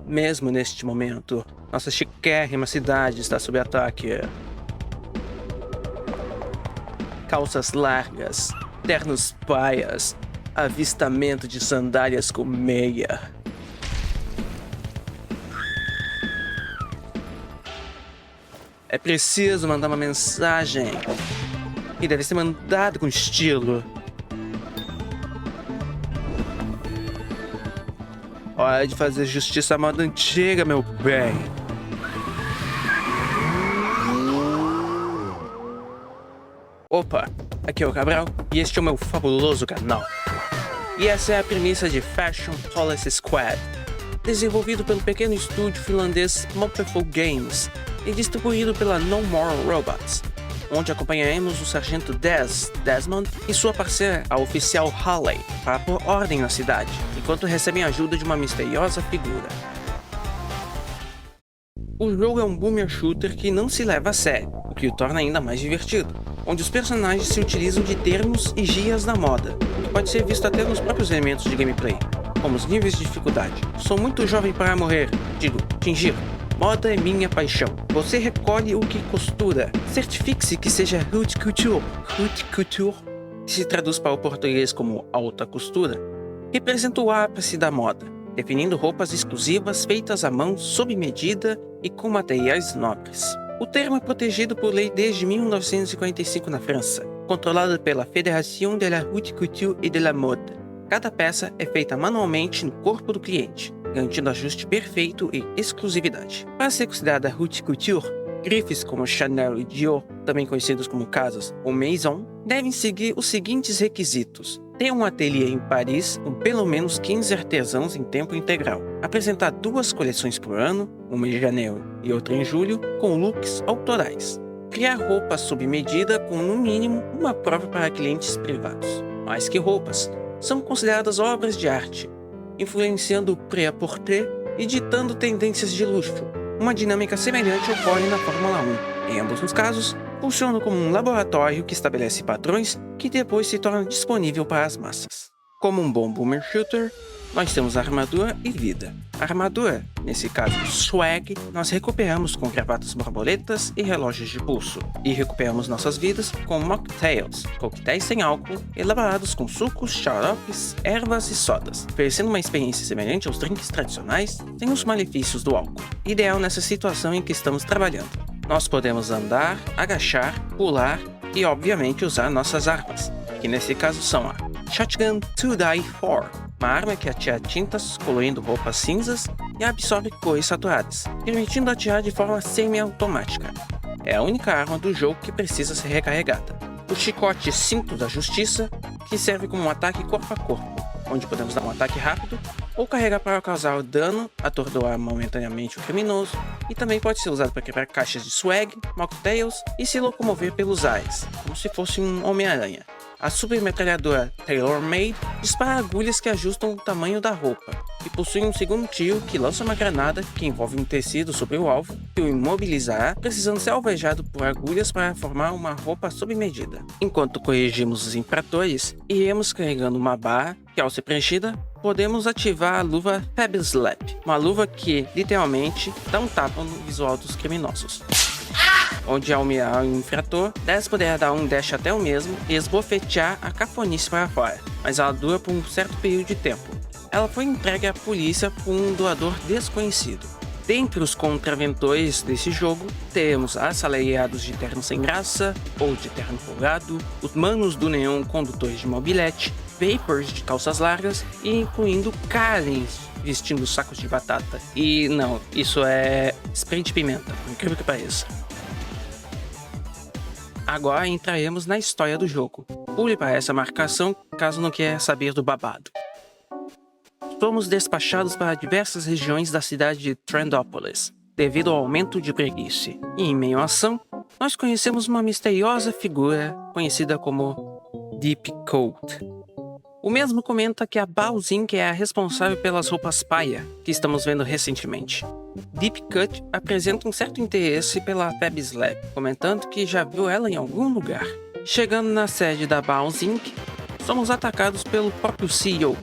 Mesmo neste momento, nossa chiquérrima cidade está sob ataque. Calças largas, ternos paias, avistamento de sandálias com meia. É preciso mandar uma mensagem. E deve ser mandado com estilo. Hora de fazer justiça à moda antiga, meu bem. Opa, aqui é o Cabral e este é o meu fabuloso canal. E essa é a premissa de Fashion Policy Squad, desenvolvido pelo pequeno estúdio finlandês Mopeful Games e distribuído pela No More Robots, onde acompanharemos o sargento Desmond e sua parceira, a oficial Halley, para pôr ordem na cidade, enquanto recebem a ajuda de uma misteriosa figura. O jogo é um boomer shooter que não se leva a sério, o que o torna ainda mais divertido, onde os personagens se utilizam de termos e gírias da moda, o que pode ser visto até nos próprios elementos de gameplay, como os níveis de dificuldade. Sou muito jovem para morrer, tingir. Moda é minha paixão. Você recolhe o que costura. Certifique-se que seja haute couture. Haute couture, que se traduz para o português como alta costura, representa o ápice da moda, definindo roupas exclusivas feitas à mão sob medida e com materiais nobres. O termo é protegido por lei desde 1945 na França, controlado pela Fédération de la Haute Couture et de la Mode. Cada peça é feita manualmente no corpo do cliente, garantindo ajuste perfeito e exclusividade. Para ser considerada haute couture, grifes como Chanel e Dior, também conhecidos como casas ou maison, devem seguir os seguintes requisitos: ter um ateliê em Paris com pelo menos 15 artesãos em tempo integral, apresentar 2 coleções por ano, uma em janeiro e outra em julho, com looks autorais, criar roupas sob medida com no mínimo uma própria para clientes privados. Mais que roupas, são consideradas obras de arte, influenciando o prêt-à-porter e ditando tendências de luxo. Uma dinâmica semelhante ocorre na Fórmula 1. Em ambos os casos, funciona como um laboratório que estabelece padrões que depois se tornam disponíveis para as massas. Como um bom boomer shooter, nós temos armadura e vida. A armadura, nesse caso swag, nós recuperamos com gravatas borboletas e relógios de pulso. E recuperamos nossas vidas com mocktails, coquetéis sem álcool, elaborados com sucos, xaropes, ervas e sodas, oferecendo uma experiência semelhante aos drinks tradicionais, sem os malefícios do álcool. Ideal nessa situação em que estamos trabalhando. Nós podemos andar, agachar, pular e obviamente usar nossas armas, que nesse caso são a Shotgun To Die For, uma arma que atira tintas coloindo roupas cinzas e absorve cores saturadas, permitindo atirar de forma semi-automática. É a única arma do jogo que precisa ser recarregada. O chicote Cinto da Justiça, que serve como um ataque corpo a corpo, onde podemos dar um ataque rápido ou carregar para causar dano, atordoar momentaneamente o criminoso, e também pode ser usado para quebrar caixas de swag, mocktails e se locomover pelos ares, como se fosse um Homem-Aranha. A supermetralhadora Tailor-Made dispara agulhas que ajustam o tamanho da roupa, e possui um segundo tiro que lança uma granada que envolve um tecido sobre o alvo e o imobilizará, precisando ser alvejado por agulhas para formar uma roupa sob medida. Enquanto corrigimos os infratores, iremos carregando uma barra que, ao ser preenchida, podemos ativar a luva Fab Slap, uma luva que, literalmente, dá um tapa no visual dos criminosos. Onde ao mirar o infrator, 10 poderá dar um dash até o mesmo e esbofetear a cafonice para fora, mas ela dura por um certo período de tempo. Ela foi entregue à polícia por um doador desconhecido. Dentre os contraventores desse jogo, teremos assalariados de terno sem graça ou de terno folgado, os manos do neon condutores de mobilete, vapors de calças largas e incluindo Karens vestindo sacos de batata. E não, isso é spray de pimenta, por incrível que pareça. Agora entraremos na história do jogo. Pule para essa marcação caso não queira saber do babado. Fomos despachados para diversas regiões da cidade de Trendópolis, devido ao aumento de preguiça. E em meio à ação, nós conhecemos uma misteriosa figura conhecida como Deep Coat. O mesmo comenta que a Baus Inc. é a responsável pelas roupas paia que estamos vendo recentemente. Deep Cut apresenta um certo interesse pela Fab Slap, comentando que já viu ela em algum lugar. Chegando na sede da Baus Inc., somos atacados pelo próprio CEO,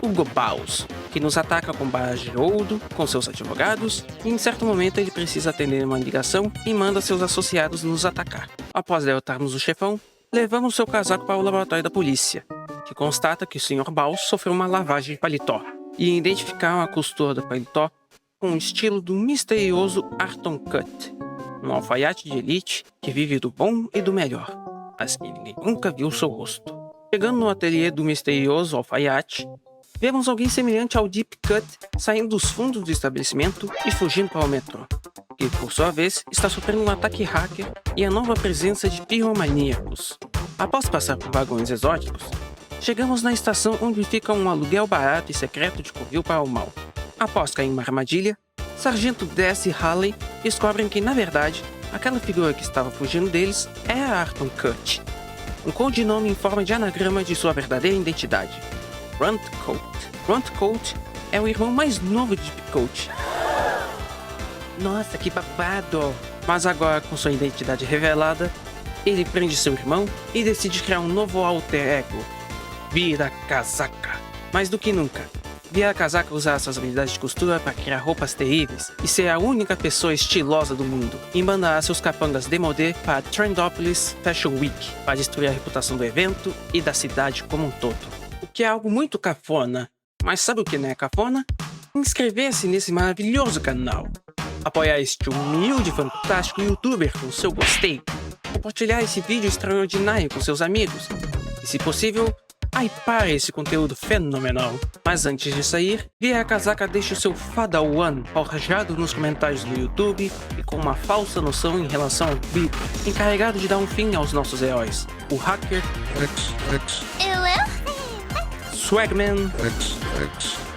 Hugo Baus, que nos ataca com barras de ouro, com seus advogados, e em certo momento ele precisa atender uma ligação e manda seus associados nos atacar. Após derrotarmos o chefão, levamos seu casaco para o laboratório da polícia, que constata que o Sr. Baus sofreu uma lavagem de paletó, e identificaram a costura do paletó com o estilo do misterioso Arton Cut, um alfaiate de elite que vive do bom e do melhor, mas que ninguém nunca viu seu rosto. Chegando no ateliê do misterioso alfaiate, vemos alguém semelhante ao Deep Cut saindo dos fundos do estabelecimento e fugindo para o metrô, que por sua vez está sofrendo um ataque hacker e a nova presença de piromaníacos. Após passar por vagões exóticos, chegamos na estação onde fica um aluguel barato e secreto de covil para o mal. Após cair em uma armadilha, Sargento Dess e Halley descobrem que, na verdade, aquela figura que estava fugindo deles era Arton Cut, um codinome em forma de anagrama de sua verdadeira identidade, Runt Coat. Runt Coat é o irmão mais novo de Deep Coat. Nossa, que babado! Mas agora, com sua identidade revelada, ele prende seu irmão e decide criar um novo alter ego, Vira Casaca. Mais do que nunca, Vira Casaca usa suas habilidades de costura para criar roupas terríveis e ser a única pessoa estilosa do mundo, e mandar seus capangas demodê para a Trendopolis Fashion Week para destruir a reputação do evento e da cidade como um todo. O que é algo muito cafona. Mas sabe o que não é cafona? Inscrever-se nesse maravilhoso canal, apoiar este humilde e fantástico youtuber com seu gostei, compartilhar esse vídeo extraordinário com seus amigos e, se possível, hypar esse conteúdo fenomenal. Mas antes de sair, Vira Casaca deixa o seu Padawan forjado nos comentários do YouTube e com uma falsa noção em relação ao Beep, encarregado de dar um fim aos nossos heróis, o hacker Swagman.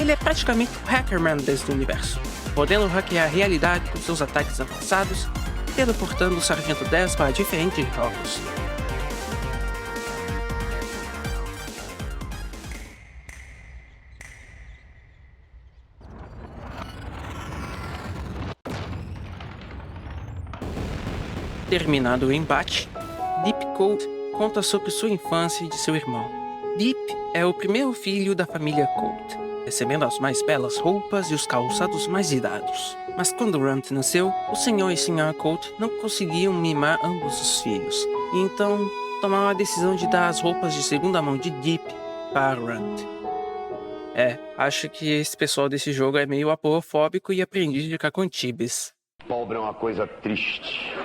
Ele é praticamente o Hackerman deste universo, podendo hackear a realidade com seus ataques avançados, teleportando o Sargento Dess para diferentes jogos. Terminado o embate, Deep Coat conta sobre sua infância e de seu irmão. Deep é o primeiro filho da família Coat, recebendo as mais belas roupas e os calçados mais irados. Mas quando Runt nasceu, o Sr. e Sra. Coat não conseguiam mimar ambos os filhos, e então tomaram a decisão de dar as roupas de segunda mão de Deep para Runt. Acho que esse pessoal desse jogo é meio aporofóbico e aprendiz de Cacantibes. Pobre é uma coisa triste.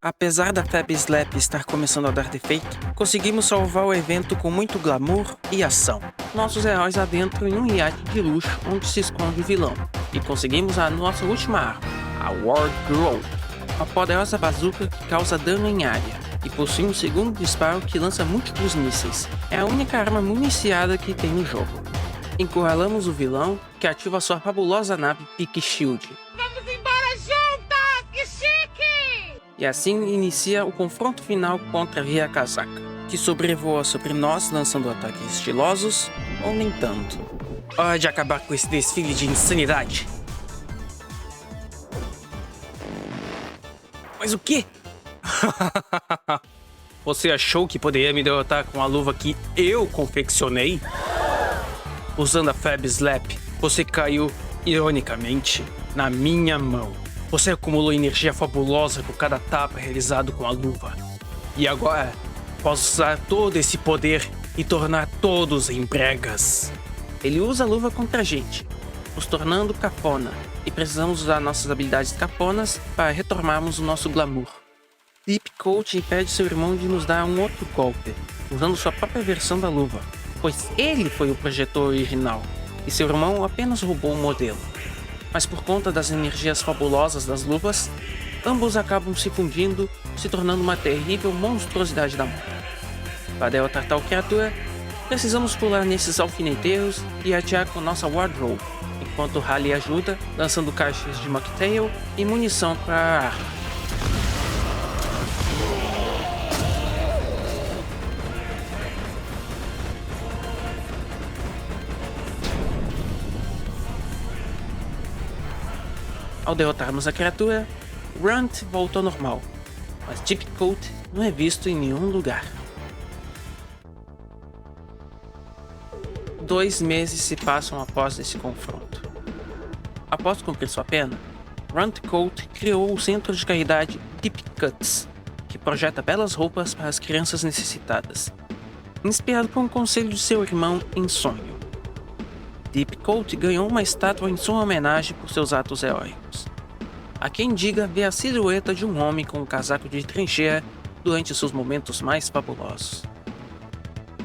Apesar da Fab Slap estar começando a dar defeito, conseguimos salvar o evento com muito glamour e ação. Nossos heróis adentram em um iate de luxo onde se esconde o vilão, e conseguimos a nossa última arma, a War Grow, uma poderosa bazuca que causa dano em área, e possui um segundo disparo que lança múltiplos mísseis. É a única arma municiada que tem no jogo. Encurralamos o vilão, que ativa sua fabulosa nave Peak Shield. E assim inicia o confronto final contra Vira Casaca, que sobrevoa sobre nós lançando ataques estilosos, ou nem tanto. Hora de acabar com esse desfile de insanidade. Mas o quê? Você achou que poderia me derrotar com a luva que eu confeccionei? Usando a Fab Slap, você caiu, ironicamente, na minha mão. Você acumulou energia fabulosa com cada tapa realizado com a luva. E agora, posso usar todo esse poder e tornar todos em bregas. Ele usa a luva contra a gente, nos tornando cafona, e precisamos usar nossas habilidades cafonas para retomarmos o nosso glamour. Deep Coat impede seu irmão de nos dar um outro golpe, usando sua própria versão da luva, pois ele foi o projetor original, e seu irmão apenas roubou o modelo. Mas por conta das energias fabulosas das luvas, ambos acabam se fundindo, se tornando uma terrível monstruosidade da moda. Para derrotar tal criatura, precisamos pular nesses alfineteiros e atirar com nossa Wardrobe, enquanto Halley ajuda, lançando caixas de mocktail e munição para a arma. Ao derrotarmos a criatura, Runt volta ao normal, mas Deep Coat não é visto em nenhum lugar. 2 meses se passam após esse confronto. Após cumprir sua pena, Runticote criou o centro de caridade Deep Cuts, que projeta belas roupas para as crianças necessitadas, inspirado por um conselho de seu irmão em sonho. Deep Coat ganhou uma estátua em sua homenagem por seus atos heróicos. Há quem diga ver a silhueta de um homem com um casaco de trincheira durante seus momentos mais fabulosos.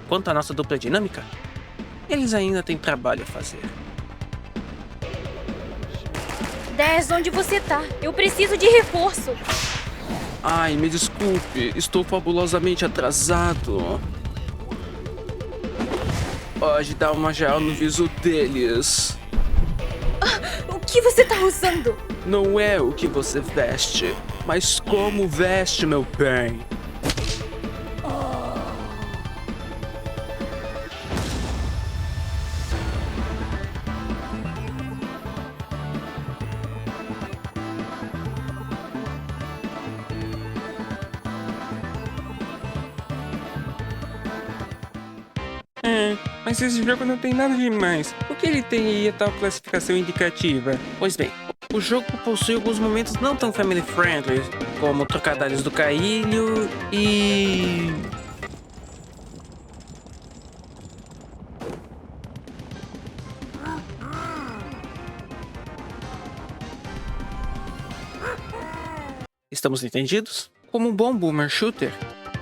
Quanto à nossa dupla dinâmica, eles ainda têm trabalho a fazer. 10, onde você tá? Eu preciso de reforço. Ai, me desculpe, estou fabulosamente atrasado. Pode dar uma geral no viso deles. O que você tá usando? Não é o que você veste, mas como veste, meu bem. Mas esse jogo não tem nada demais. Por que ele tem aí a tal classificação indicativa? Pois bem, o jogo possui alguns momentos não tão family friendly, como trocadilhos do carilho e... Estamos entendidos? Como um bom boomer shooter,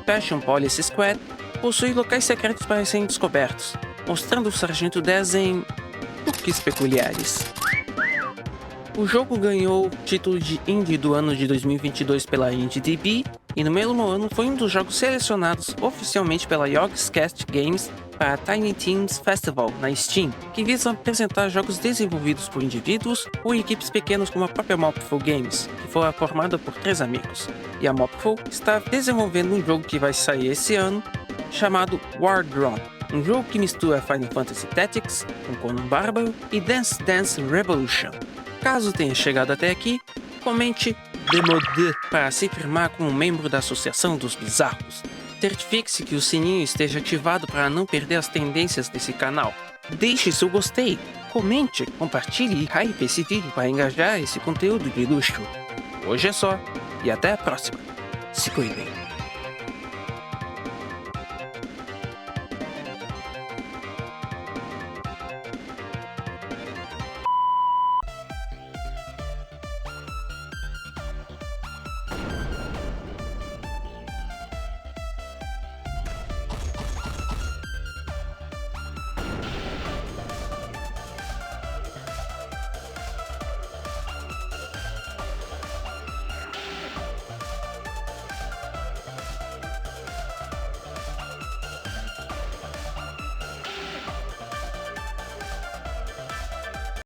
Passion Police Squad possui locais secretos para serem descobertos, mostrando o Sargento 10 em truques peculiares. O jogo ganhou o título de Indie do ano de 2022 pela IndieDB e no mesmo ano foi um dos jogos selecionados oficialmente pela Yogscast Games para a Tiny Teams Festival na Steam, que visa apresentar jogos desenvolvidos por indivíduos ou equipes pequenas como a própria Mopful Games, que foi formada por 3 amigos. E a Mopful está desenvolvendo um jogo que vai sair esse ano, chamado War Drone, um jogo que mistura Final Fantasy Tactics com Conan Bárbaro e Dance Dance Revolution. Caso tenha chegado até aqui, comente Demode para se firmar como membro da Associação dos Bizarros. Certifique-se que o sininho esteja ativado para não perder as tendências desse canal. Deixe seu gostei, comente, compartilhe e hype esse vídeo para engajar esse conteúdo de luxo. Hoje é só, e até a próxima. Se cuidem.